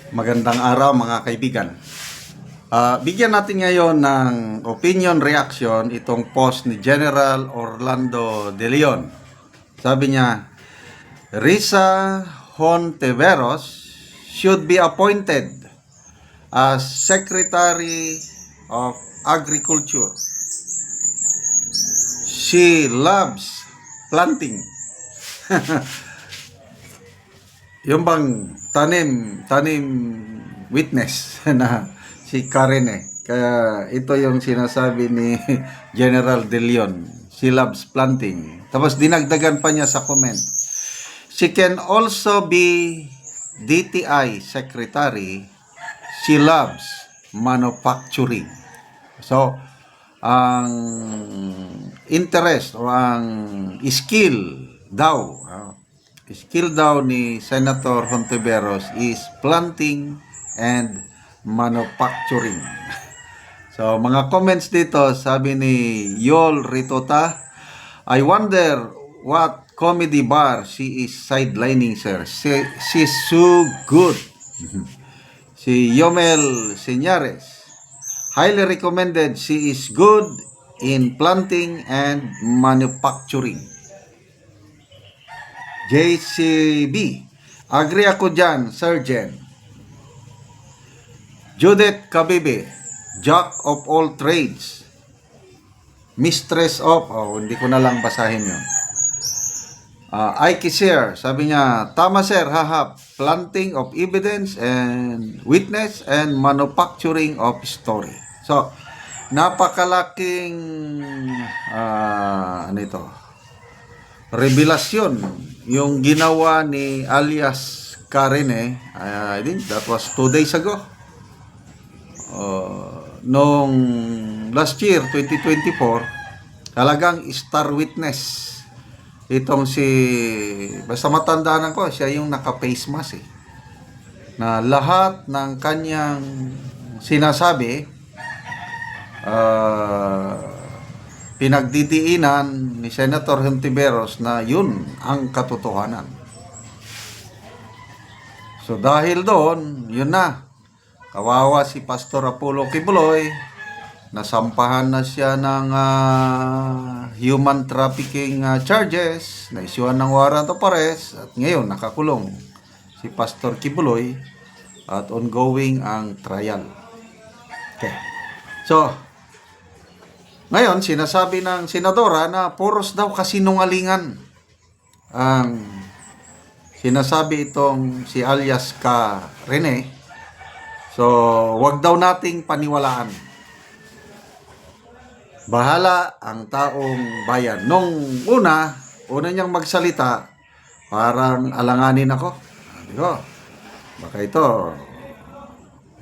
Magandang araw mga kaibigan. Bigyan natin ngayon ng opinion reaction itong post ni General Orlando De Leon. Sabi niya, Risa Hontiveros should be appointed as Secretary of Agriculture. She loves planting. Yung bang tanim witness na si Karen eh. Kaya ito yung sinasabi ni General De Leon. She loves planting. Tapos dinagdagan pa niya sa comment. She can also be DTI Secretary. She loves manufacturing. So, ang interest o ang skill daw ni Senator Hontiveros is planting and manufacturing. So, mga comments dito, sabi ni Yol Ritota, I wonder what comedy bar she is sidelining, sir. She's so good. Si Yomel Señares, highly recommended. She is good in planting and manufacturing. JCB, agree ako dyan, Sergeant. Judith Kabibe, Jack of all trades, mistress of, hindi ko na lang basahin yun. Ike Sir, sabi niya, tama sir, haha, planting of evidence and witness and manufacturing of story. So, napakalaking, revelasyon yung ginawa ni alias Karen I think that was 2 days ago. Noong last year, 2024, talagang star witness. Itong basta matandaan ko, siya yung naka-face mask na lahat ng kanyang sinasabi, pinagdidiinan ni Senator Hontiveros na yun ang katotohanan. So dahil doon, yun na, kawawa si Pastor Apollo Kibuloy, nasampahan na siya ng human trafficking charges, na-issuehan ng warrant of arrest, at ngayon nakakulong si Pastor Kibuloy at ongoing ang trial. Okay. So, ngayon, sinasabi ng senadora na puros daw kasinungalingan ang sinasabi itong si alias Rene. So, wag daw nating paniwalaan. Bahala ang taong bayan. Nung una niyang magsalita, parang alanganin ako. Baka ito,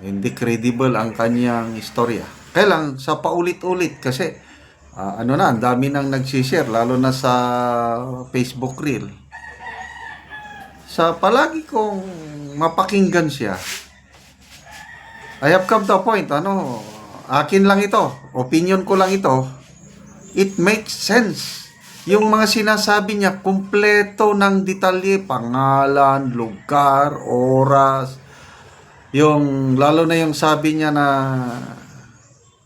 hindi credible ang kanyang istorya. Kaya lang, sa paulit-ulit kasi, ang dami nang nagsishare, lalo na sa Facebook Reel. Sa palagi kong mapakinggan siya, I have come to a point, akin lang ito, opinion ko lang ito, it makes sense. Yung mga sinasabi niya, kumpleto ng detalye, pangalan, lugar, oras, lalo na yung sabi niya na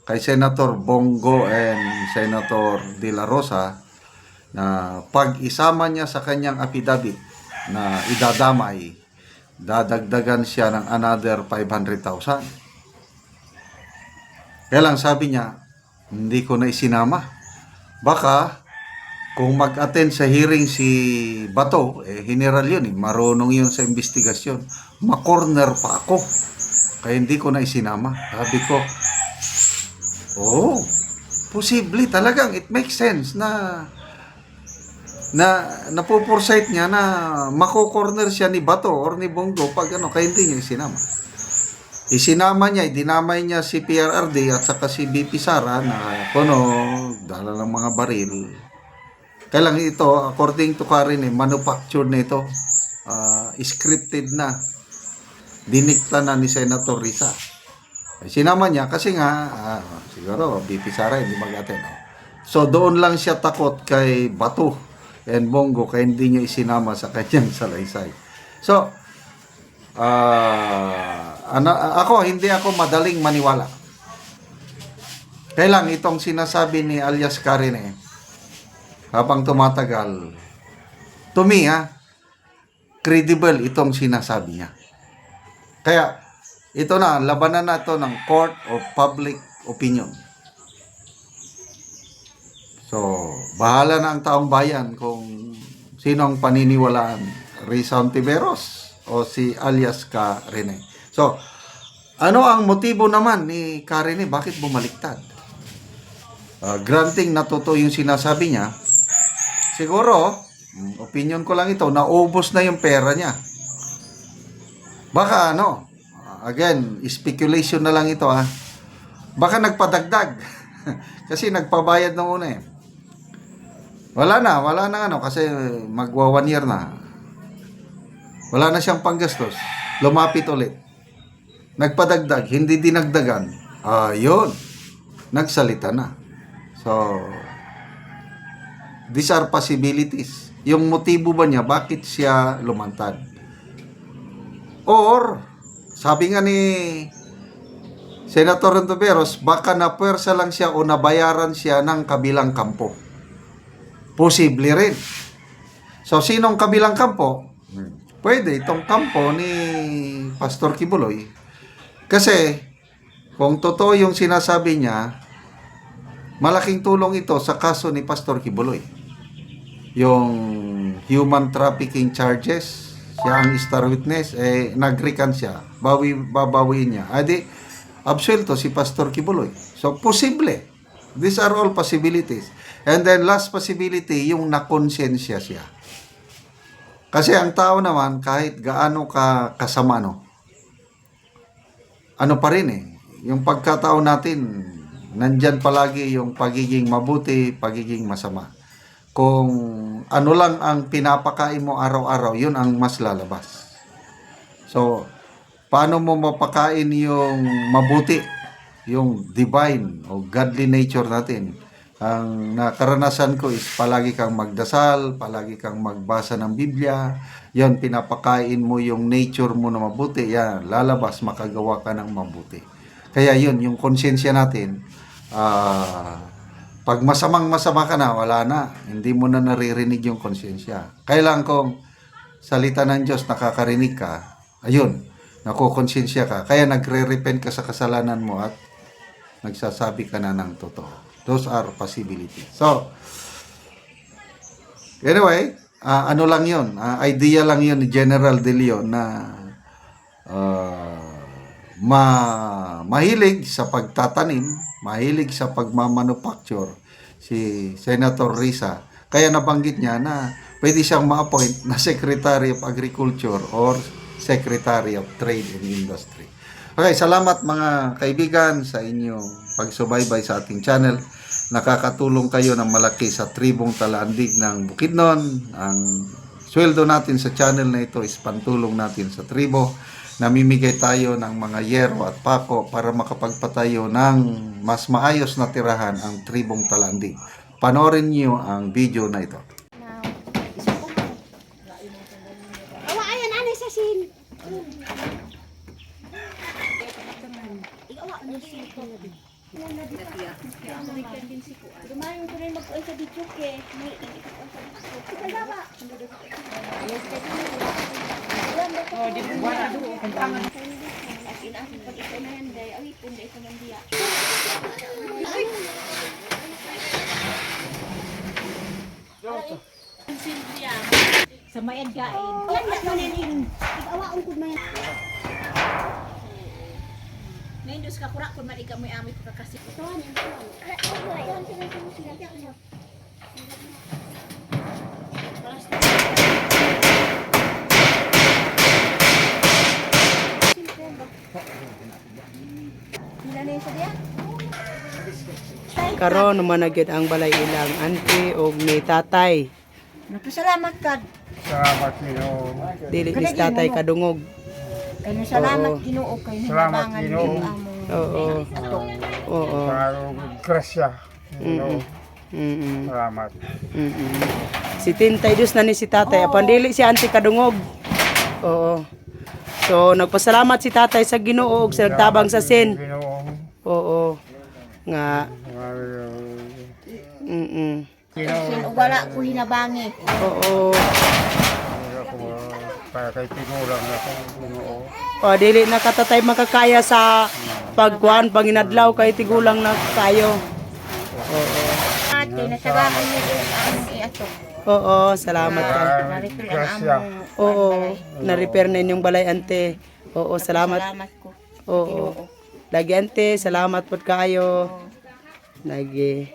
kay Senator Bongo and Senator De La Rosa, na pag isama niya sa kanyang affidavit na idadamay, dadagdagan siya ng another 500,000. Kaya lang sabi niya, hindi ko na isinama. Baka kung mag-attend sa hearing si Bato, general yun, marunong yun sa investigasyon, makorner pa ako. Kaya hindi ko na isinama. Sabi ko, posible talagang, it makes sense na napupursight niya na mako-corner siya ni Bato or ni Bongo pag kaya hindi niya isinama. Isinama niya, dinamay niya si PRRD at saka si BP Sara na dala ng mga baril. Kaya lang ito, according to Karen, manufactured na ito. Scripted na. Dinikta na ni Senator Risa. Sinama niya kasi nga, siguro, BP Sara hindi mag-attend. So, doon lang siya takot kay Bato and Bongo kaya hindi niya isinama sa kanyang salaysay. So, hindi ako madaling maniwala. Kaya lang itong sinasabi ni alias Karine, habang tumatagal, to me credible itong sinasabi niya. Kaya ito na, labanan na ito ng court of public opinion. So, bahala na ang taong bayan kung sino ang paniniwalaan, Risa Ontiveros o si alias Karine. So, ano ang motibo naman ni Karine? Bakit bumaliktad? Granting na totoo yung sinasabi niya, siguro, opinion ko lang ito, naubos na yung pera niya. Baka again, speculation na lang ito baka nagpadagdag. Kasi nagpabayad na una Wala na kasi magwa 1 year na. Wala na siyang panggastos. Lumapit ulit. Nagpadagdag, hindi dinagdagan. Yun. Nagsalita na. So, these are possibilities. Yung motibo ba niya, bakit siya lumantad? Or, sabi nga ni Senator Ontiveros, baka napuwersa lang siya o nabayaran siya ng kabilang kampo. Posible rin. So, sinong kabilang kampo? Pwede itong kampo ni Pastor Kibuloy. Kasi, kung totoo yung sinasabi niya, malaking tulong ito sa kaso ni Pastor Kibuloy. Yung human trafficking charges, siya ang star witness, nag-recant siya. Babawiin niya. Adi, absuelto si Pastor Kibuloy. So, posible. These are all possibilities. And then, last possibility, yung nakonsensya siya. Kasi ang tao naman, kahit gaano ka kasama, ano pa rin yung pagkatao natin, nandyan palagi yung pagiging mabuti, pagiging masama. Kung ano lang ang pinapakain mo araw-araw, yun ang mas lalabas. So, paano mo mapakain yung mabuti, yung divine o godly nature natin? Ang nakaranasan ko is palagi kang magdasal, palagi kang magbasa ng Biblia. Yan, pinapakain mo yung nature mo na mabuti. Yan, lalabas, makagawa ka ng mabuti. Kaya yun, yung konsensya natin, pag masama ka na, wala na. Hindi mo na naririnig yung konsensya. Kailan kung salita ng Diyos, nakakarinig ka, ayun, nakukonsensya ka. Kaya nagre-repent ka sa kasalanan mo at nagsasabi ka na ng totoo. Those are possibilities. So, anyway, ano lang yun, idea lang yun ni General De Leon na mahilig sa pagtatanim, mahilig sa pagmamanufacture si Senator Risa. Kaya nabanggit niya na pwede siyang ma-appoint na Secretary of Agriculture or Secretary of Trade and Industry. Okay, salamat mga kaibigan sa inyong pagsubaybay sa ating channel. Nakakatulong kayo ng malaki sa tribong Talaandig ng Bukidnon. Ang sweldo natin sa channel na ito is pantulong natin sa tribo. Namimigay tayo ng mga yero at pako para makapagpatayo ng mas maayos na tirahan ang tribong Talaandig. Panoorin niyo ang video na ito. Awa ayan anay sa sin. Lumayan ko rin mag-uwi sa bichuk may ikot Oh, di ba na do kantangan. As in as pag ito na yan day, awi pun day sa mandiya. Sa mayan gain. Yan na manin. Ikawaon kun mayan. Nendos ka kura kun man ikaw may amit ka kasi. Tuan yan. Karon managid ang balay ilang auntie og ni tatay. Nagpasalamat ka. Salamat Ginoo. Dili is tatay kadungog. Kaya salamat Ginoo kay Salamat, nabangan Ginoo. yung among Oo. Oo. Karong grasya. Ginoo. Mm. Salamat. Mm. Si Tintay dus na ni si tatay apan dili si auntie kadungog. Oo. So nagpasalamat si tatay sa Ginoo ug sa nagtabang sa sin. Ginoo. Oo. Nga Sin ug wala ko hinabangi. Oo. Kaya kay tigulang na ako. Ginoo. O dili na katatay makakaya sa pagkuan panginadlaw kay tigulang na kayo. Oo. Ate, nasabakan niyo yung among iatok. Oo, salamat ka. Na-refill ang Grasya. among Oo, balay. na-repair na inyong balay ante. Oo, salamat. Salamat ko. Oo. Lagi ante, salamat po kayo. Lagi.